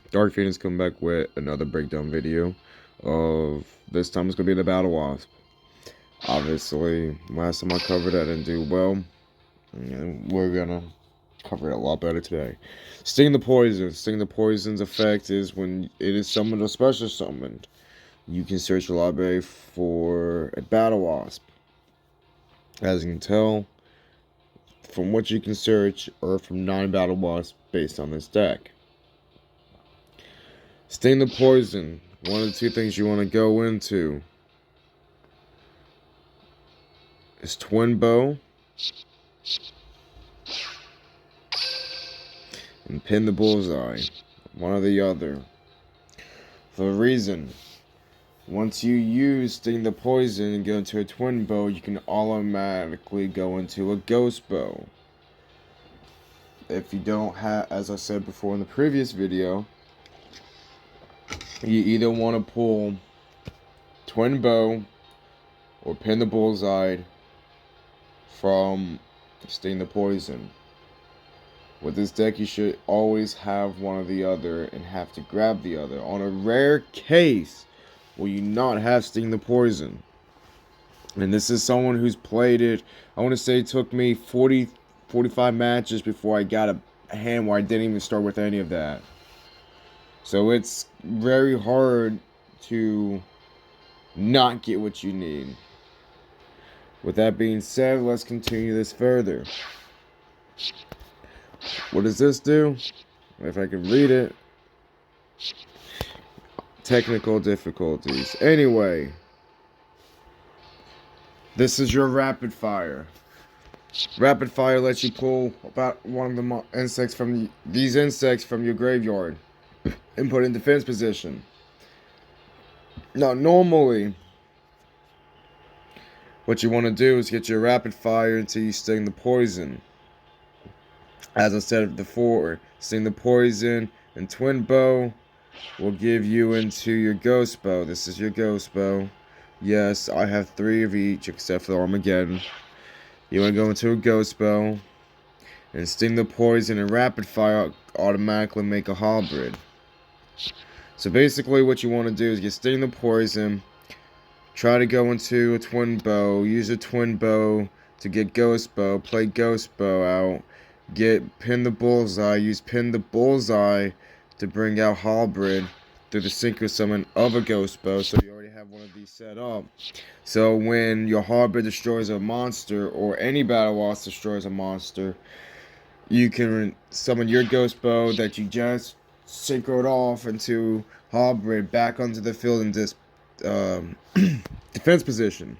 Dark Phoenix come back with another breakdown video of this time it's gonna be the battlewasp. Obviously, last time I covered that didn't do well. And we're gonna cover it a lot better today. Sting the Poison. Sting the Poison's effect is when it is summoned or special summoned. You can search your library for a battlewasp. As you can tell, from what you can search are from 9 battlewasps based on this deck. Sting the Poison. One of the two things you want to go into is Twin Bow and Pin the Bullseye. One or the other. For a reason, once you use Sting the Poison and go into a Twin Bow, you can automatically go into a Ghost Bow. If you don't have, as I said before in the previous video, you either want to pull Twin Bow or Pin the Bullseye from Sting the Poison. With this deck, you should always have one or the other and have to grab the other. On a rare case, will you not have Sting the Poison? And this is someone who's played it. I want to say it took me 45 matches before I got a hand where I didn't even start with any of that. So it's very hard to not get what you need. With that being said, let's continue this further. What does this do? If I can read it. Technical difficulties. Anyway. This is your rapid fire. Rapid fire lets you pull about one of the insects from these insects from your graveyard and put in defense position. Now, normally, what you want to do is get your rapid fire until you sting the poison. As I said before, Sting the Poison and Twin Bow will give you into your Ghost Bow. This is your Ghost Bow. Yes, I have 3 of each except for Armageddon. You want to go into a Ghost Bow and Sting the Poison and Rapid Fire automatically make a hybrid. So basically what you want to do is get Sting the Poison, try to go into a Twin Bow, use a Twin Bow to get Ghost Bow, play Ghost Bow out, get Pin the Bullseye, use Pin the Bullseye to bring out hybrid through the synchro summon of a Ghost Bow, so you already have one of these set up. So when your hybrid destroys a monster, or any battlewasp destroys a monster, you can summon your Ghost Bow that you just synchroed off into hybrid back onto the field in this defense position.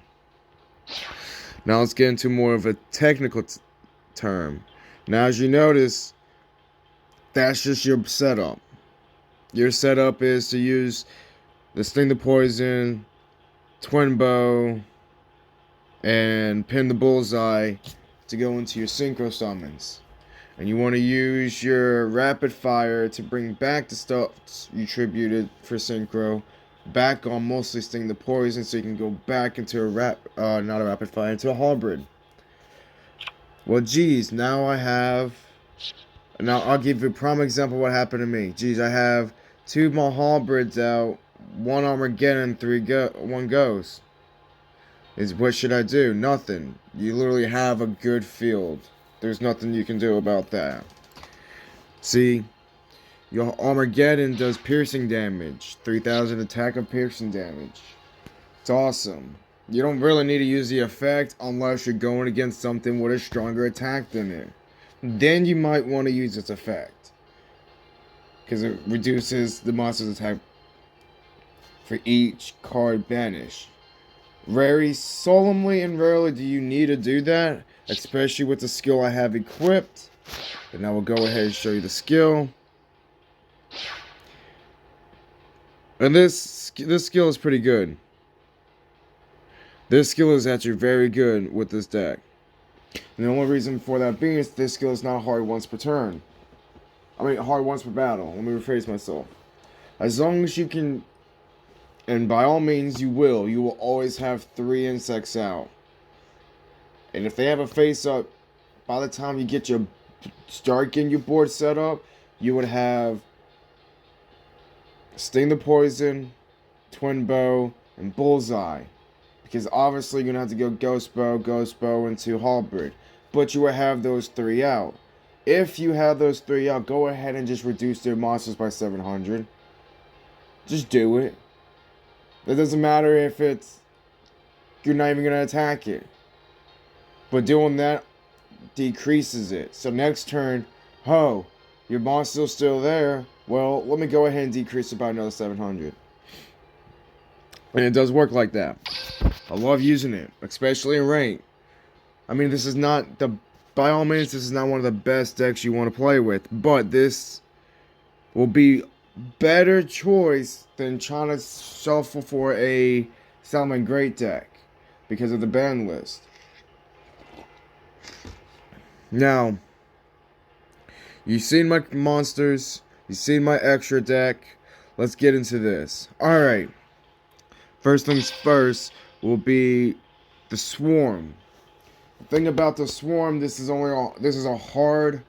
Now let's get into more of a technical term. Now, as you notice, that's just your setup. Your setup is to use the Sting the Poison, Twin Bow, and Pin the Bullseye to go into your synchro summons. And you want to use your rapid fire to bring back the stuff you tributed for synchro back on mostly Sting the Poison, so you can go back into a not a rapid fire, into a hybrid. Well, geez, now I'll give you a prime example of what happened to me. Geez, I have 2 more hybrids out, 1 Armageddon, 1 Ghost. What should I do? Nothing. You literally have a good field. There's nothing you can do about that. See, your Armageddon does piercing damage. 3,000 attack of piercing damage. It's awesome. You don't really need to use the effect unless you're going against something with a stronger attack than it. Then you might want to use its effect, because it reduces the monster's attack for each card banished. Very solemnly and rarely do you need to do that, especially with the skill I have equipped. And I will go ahead and show you the skill. And this skill is pretty good. This skill is actually very good with this deck. And the only reason for that being is this skill is not hard once per turn. I mean, hard once per battle. Let me rephrase myself. As long as you can, and by all means you will always have 3 insects out. And if they have a face up, by the time you get your start getting your board set up, you would have Sting the Poison, Twin Bow, and Bullseye. Because obviously you're going to have to go Ghost Bow into Halberd. But you will have those 3 out. If you have those 3 out, go ahead and just reduce their monsters by 700. Just do it. It doesn't matter if you're not even going to attack it. But doing that decreases it. So next turn, your monster's still there. Well, let me go ahead and decrease it by another 700. And it does work like that. I love using it, especially in rank. I mean, by all means, this is not one of the best decks you want to play with, but this will be better choice than trying to shuffle for a Salmon Great deck because of the ban list. Now, you've seen my monsters, you've seen my extra deck. Let's get into this. Alright. First things first will be the Swarm. The thing about the Swarm, this is a hard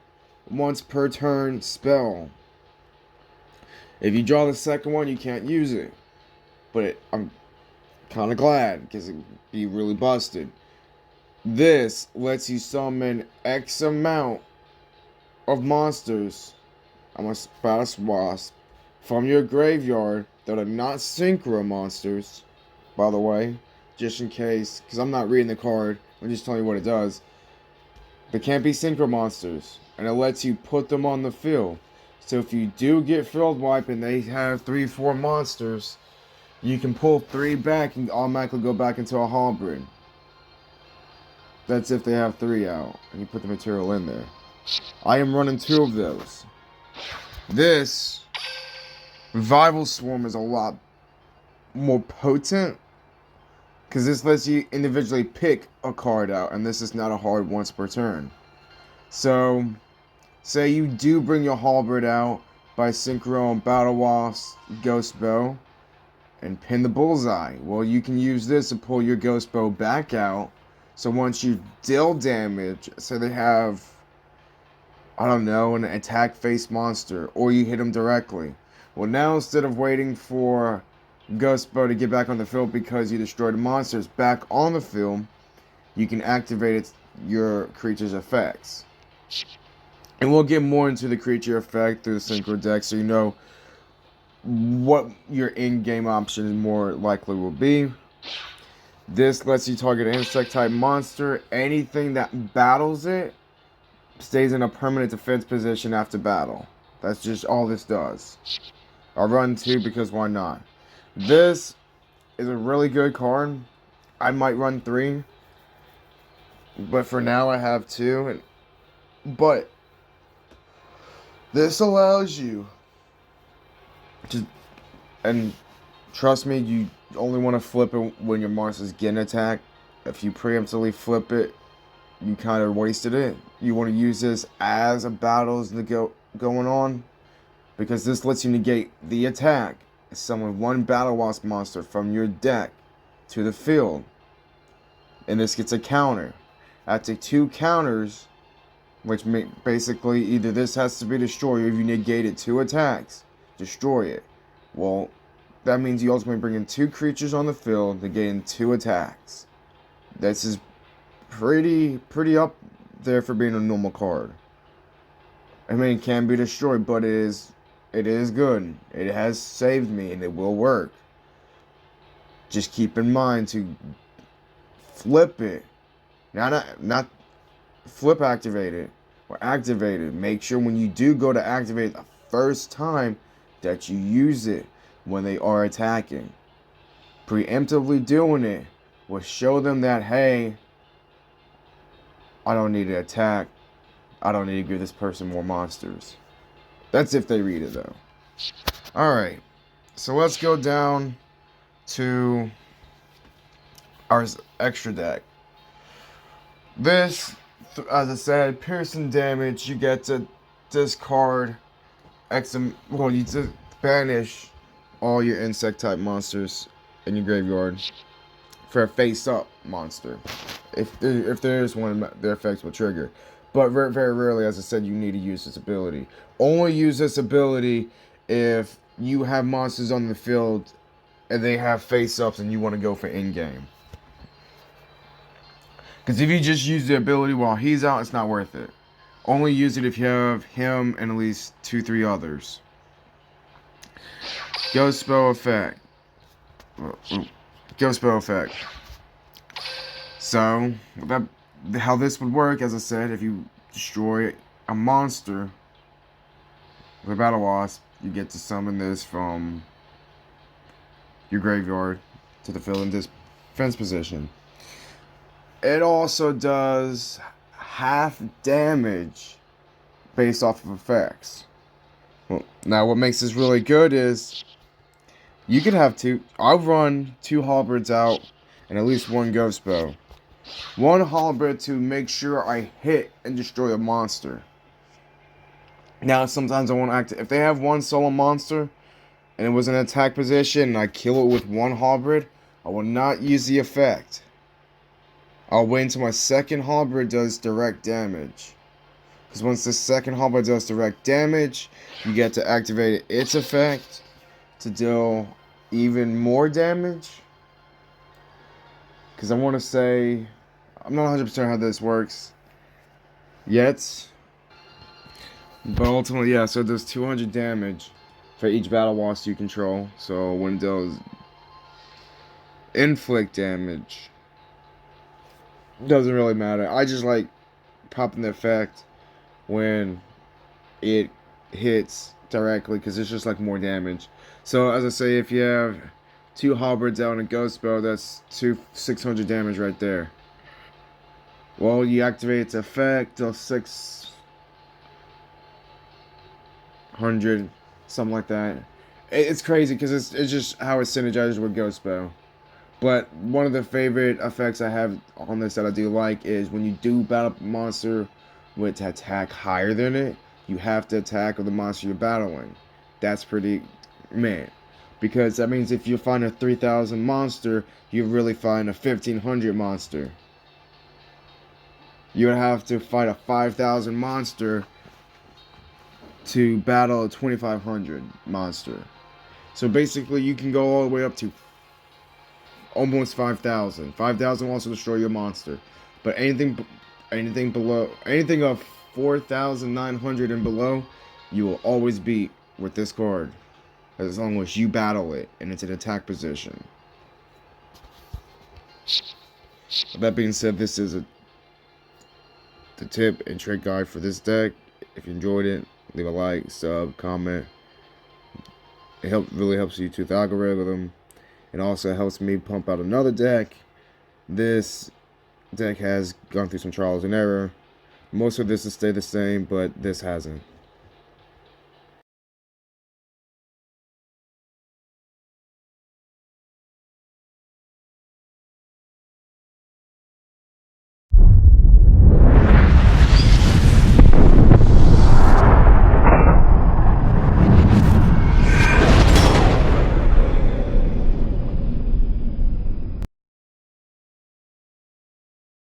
once per turn spell. If you draw the second one, you can't use it. But I'm kind of glad because it'd be really busted. This lets you summon X amount of monsters, I'm a battlewasp, from your graveyard that are not synchro monsters, by the way, just in case, because I'm not reading the card, I'm just telling you what it does. They can't be synchro monsters, and it lets you put them on the field. So if you do get field wipe and they have 3-4 monsters, you can pull 3 back and automatically go back into a hybrid. That's if they have 3 out, and you put the material in there. I am running 2 of those. This Revival Swarm is a lot more potent, because this lets you individually pick a card out, and this is not a hard once per turn. So, say you do bring your Halberd out by Synchro and Battlewasp Ghost Bow, and pin the Bullseye. Well, you can use this to pull your Ghost Bow back out, so once you deal damage, say they have, I don't know, an attack face monster, or you hit them directly. Well, now instead of waiting for Ghost Bow to get back on the field because you destroyed the monsters back on the field, you can activate your creature's effects. And we'll get more into the creature effect through the Synchro deck so you know what your in-game options more likely will be. This lets you target an insect type monster. Anything that battles it stays in a permanent defense position after battle. That's just all this does. I'll run 2 because why not? This is a really good card. I might run 3. But for now I have 2. But this allows you to, and trust me, you only want to flip it when your monster's getting attacked. If you preemptively flip it, you kind of wasted it. You want to use this as a battle's going on, because this lets you negate the attack. Summon 1 Battlewasp monster from your deck to the field, and this gets a counter. After 2 counters, which basically either this has to be destroyed, or if you negated 2 attacks, destroy it. Well, that means you ultimately bring in 2 creatures on the field to gain 2 attacks. This is pretty up there for being a normal card. I mean, it can be destroyed, but it is good. It has saved me, and it will work. Just keep in mind to flip it. Not flip activate it, or activate it. Make sure when you do go to activate it the first time that you use it when they are attacking. Preemptively doing it will show them that, hey, I don't need to attack. I don't need to give this person more monsters. That's if they read it, though. Alright, so let's go down to our extra deck. This, as I said, piercing damage, you get to discard you just banish all your insect type monsters in your graveyard for a face up monster. If there is one, their effects will trigger. But very, very rarely, as I said, you need to use this ability. Only use this ability if you have monsters on the field and they have face-ups and you want to go for in-game. Because if you just use the ability while he's out, it's not worth it. Only use it if you have him and at least 2-3 others. Ghost spell effect. Ghost spell effect. So, how this would work, as I said, if you destroy a monster with a battlewasp, you get to summon this from your graveyard to the field in defense position. It also does half damage based off of effects. Well, now what makes this really good is you could have I'll run 2 halberds out and at least 1 ghost bow. 1 halberd to make sure I hit and destroy a monster. Now sometimes I want to activate, if they have 1 solo monster and it was in an attack position and I kill it with 1 halberd, I will not use the effect. I'll wait until my second halberd does direct damage. Because once the second halberd does direct damage, you get to activate its effect to deal even more damage. Because I want to say, I'm not 100% how this works yet. But ultimately, yeah, so it does 200 damage for each battlewasp you control. So when it does inflict damage, doesn't really matter. I just like popping the effect when it hits directly because it's just like more damage. So as I say, if you have 2 halberds out and a ghost spell, that's 600 damage right there. Well, you activate its effect, does 600, something like that. It's crazy because it's just how it synergizes with ghost spell. But one of the favorite effects I have on this that I do like is when you do battle a monster with attack higher than it, you have to attack with the monster you're battling. That's pretty, man. Because that means if you find a 3,000 monster, you really find a 1,500 monster. You would have to fight a 5,000 monster to battle a 2,500 monster. So basically you can go all the way up to almost 5,000. 5,000 will also destroy your monster. But anything of 4,900 and below, you will always beat with this card. As long as you battle it and it's in attack position. With that being said, this is the tip and trick guide for this deck. If you enjoyed it, leave a like, sub, comment. It really helps YouTube's algorithm. It also helps me pump out another deck. This deck has gone through some trials and error. Most of this will stay the same, but this hasn't.